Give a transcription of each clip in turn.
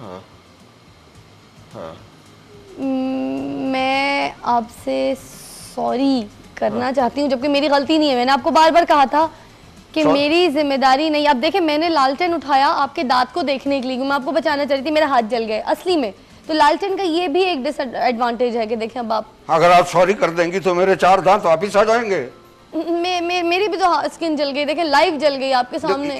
हाँ हाँ। मैं आपसे सॉरी करना चाहती हूँ, जबकि मेरी गलती नहीं है। मैंने आपको बार बार कहा था कि मेरी जिम्मेदारी नहीं। अब देखिए, मैंने लालटेन उठाया आपके दांत को देखने के लिए, मैं आपको बचाना चाह रही थी, मेरा हाथ जल गया असली में। तो लालटेन का ये भी एक डिसएडवांटेज है कि देखें अब आप अगर आप सॉरी कर देंगी तो मेरे 4 दांत वापिस आ जाएंगे। मेरी भी तो स्किन जल गई, देखें लाइव जल गई आपके सामने।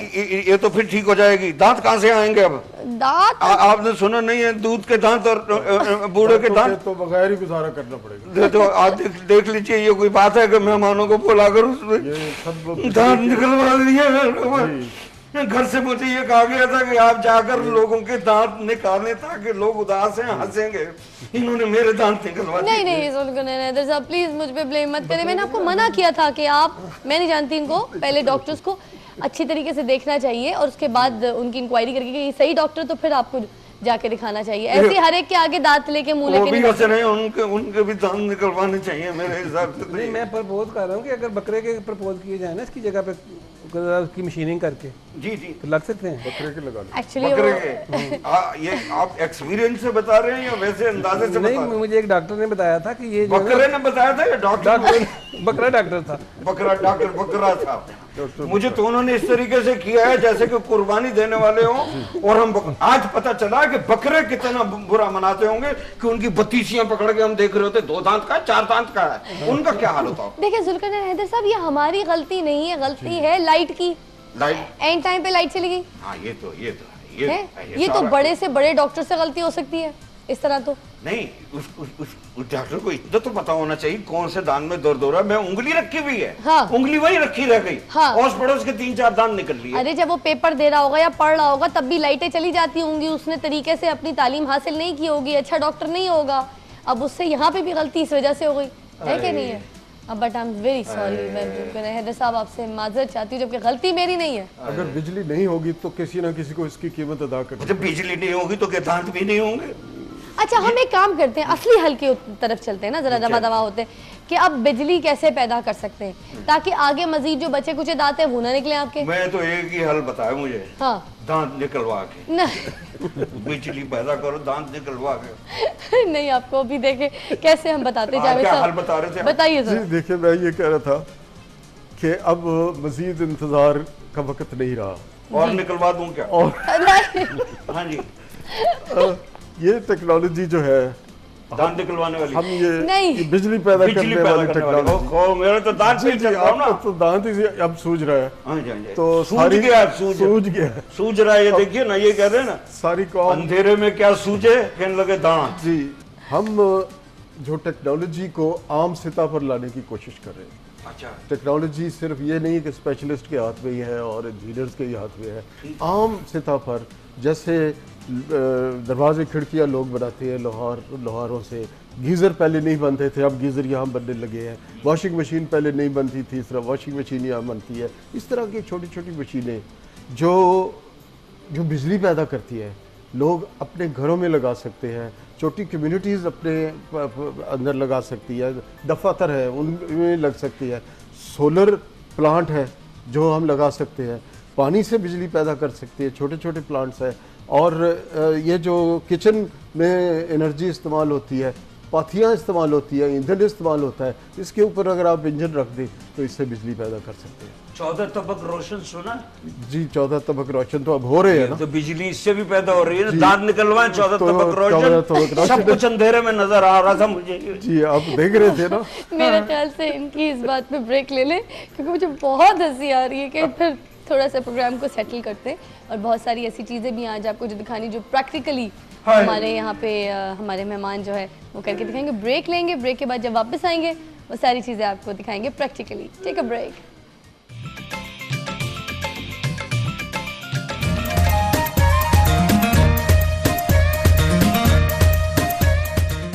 ये तो फिर ठीक हो जाएगी। दांत कहाँ से आएंगे अब? दांत आपने सुना नहीं है, दूध के दांत और बूढ़े के दांत तो बगैर ही गुजारा करना पड़ेगा। तो आप देख लीजिए, ये कोई बात है कि मेहमानों को बुलाकर उसमें दांत निकलवा लिए? घर से मुझे ये कहा गया था कि आप जाकर लोगों के दांत निकालें ताकि लोग उदास हैं, हंसेंगे। इन्होंने मेरे दांत निकलवा दिए। नहीं सुन साहब, प्लीज मुझ पे ब्लेम मत करें। मैंने आपको मना किया था कि आप, मैं नहीं जानती इनको, पहले डॉक्टर्स को अच्छी तरीके से देखना चाहिए और उसके बाद उनकी इंक्वायरी करके कि सही डॉक्टर तो फिर आपको जाके दिखाना चाहिए। ऐसे हर एक के आगे दांत लेके मुंह लेके नहीं, उनके भी दांत निकलवाने चाहिए मेरे हिसाब से। नहीं, मैं प्रपोज कर रहा हूँ कि अगर बकरे के प्रपोज किए जाए ना इसकी जगह पे, उसकी मशीनिंग करके जी तो लग सकते हैं। बकरे के लगा लो। एक्चुअली ये आप एक्सपीरियंस से बता रहे हैं या वैसे अंदाजे से? नहीं, मुझे एक डॉक्टर ने बताया था कि ये बकरे ने बताया था या डॉक्टर? बकरा डॉक्टर था। बकरा था। मुझे तो उन्होंने इस तरीके से किया है जैसे कि कुर्बानी देने वाले हों। और हम आज पता चला कि बकरे कितना बुरा मनाते होंगे कि उनकी बत्तीसियां पकड़ के हम देख रहे होते, 2 दांत का है, 4 दांत का है, उनका क्या हाल होता? देखिए जुल्फकार हैदर साहब, ये हमारी गलती नहीं है, गलती है लाइट की। लाइट एंड टाइम पे लाइट चली गई। हाँ, ये तो बड़े से बड़े डॉक्टर से गलती हो सकती है, इस तरह तो नहीं। उस डॉक्टर को इतना तो पता होना चाहिए कौन से दांत में दर्द हो रहा है। मैं उंगली रखी हुई है, हाँ। उंगली वही रखी रह गई, हाँ। ओस पड़ोस के 3-4 दांत निकल लिए। अरे जब वो पेपर दे रहा होगा या पढ़ रहा होगा तब भी लाइटें चली जाती होंगी, उसने तरीके से अपनी तालीम हासिल नहीं की होगी, अच्छा डॉक्टर नहीं होगा। अब उससे यहाँ पे भी गलती इस वजह से हो गई है कि नहीं है? But I am very sorry, मैं हैदर साहब आपसे माजरत चाहती हूँ, जबकि गलती मेरी नहीं है। अगर बिजली नहीं होगी तो किसी ना किसी को इसकी कीमत अदा करनी। जब बिजली नहीं होगी तो क्या दांत भी नहीं होंगे? अच्छा, हम एक काम करते हैं, असली हल की तरफ चलते हैं ना, जरा दमा होते हैं कि अब बिजली कैसे पैदा कर सकते हैं ताकि आगे मजीद जो बचे कुछ दांत है वो ना निकले आपके। मैं तो एक ही हल बताया मुझे, हाँ, दांत निकलवा के बिजली पैदा करो, दांत निकलवा के। नहीं, आपको अभी देखे कैसे हम बताते जावेद क्या साहब, हल बता रहे थे? बताइए जी देखिए, मैं ये कह रहा था कि अब मजीद इंतजार का वक्त नहीं रहा। और निकलवा दूं क्या? और हाँ जी, ये टेक्नोलॉजी जो है, दांत निकलवाने वाली, हम ये नहीं, बिजली पैदा करने वाली टेक्नोलॉजी। मेरे तो दांत से चल रहा हूं ना, तो दांत ही अब सूझ रहा है। हाँ जी, तो सूझ गया, सूझ रहा है। ये देखिए ना, ये कह रहे हैं ना, सारी कौम अंधेरे में क्या सूझे, कहने लगे दांत। जी, हम जो टेक्नोलॉजी को आम सतह पर लाने की कोशिश कर रहे हैं। अच्छा, टेक्नोलॉजी सिर्फ ये नहीं कि स्पेशलिस्ट के हाथ में ही है और इंजीनियर्स के ही हाथ में है। आम सतह पर जैसे दरवाजे खिड़कियां लोग बनाते हैं लोहारों से, गीज़र पहले नहीं बनते थे, अब गीज़र यहाँ बनने लगे हैं। वॉशिंग मशीन पहले नहीं बनती थी, इस तरह वॉशिंग मशीन यहाँ बनती है। इस तरह की छोटी छोटी मशीनें जो बिजली पैदा करती है, लोग अपने घरों में लगा सकते हैं, छोटी कम्युनिटीज़ अपने अंदर लगा सकती है, दफातर है उनमें लग सकती है, सोलर प्लांट है जो हम लगा सकते हैं, पानी से बिजली पैदा कर सकते हैं, छोटे छोटे प्लांट्स हैं। और ये जो किचन में एनर्जी इस्तेमाल होती है, पाथियाँ इस्तेमाल होती है, ईंधन इस्तेमाल होता है, इसके ऊपर अगर आप इंजन रख दें तो इससे बिजली पैदा कर सकते हैं। 14 तबक रोशन सुना? जी, 14 तबक रोशन तो अब हो रहे हैं ना, तो बिजली इससे भी पैदा हो रही है ना। दांत निकलवाएं, 14 तो तबक रोशन, सब कुछ अंधेरे में नजर आ रहा था मुझे। जी, आप देख रहे थे ना। मेरे ख्याल से इनकी इस बात पे ब्रेक ले लें, क्योंकि मुझे बहुत हंसी आ रही है कि फिर थोड़ा सा प्रोग्राम को सेटल करते हैं। और बहुत सारी ऐसी चीज़ें भी आज आपको जो दिखानी, जो प्रैक्टिकली हमारे यहाँ पे हमारे मेहमान जो है वो करके दिखाएंगे। ब्रेक लेंगे, ब्रेक के बाद जब वापस आएंगे वो सारी चीज़ें आपको दिखाएंगे प्रैक्टिकली। Take a break.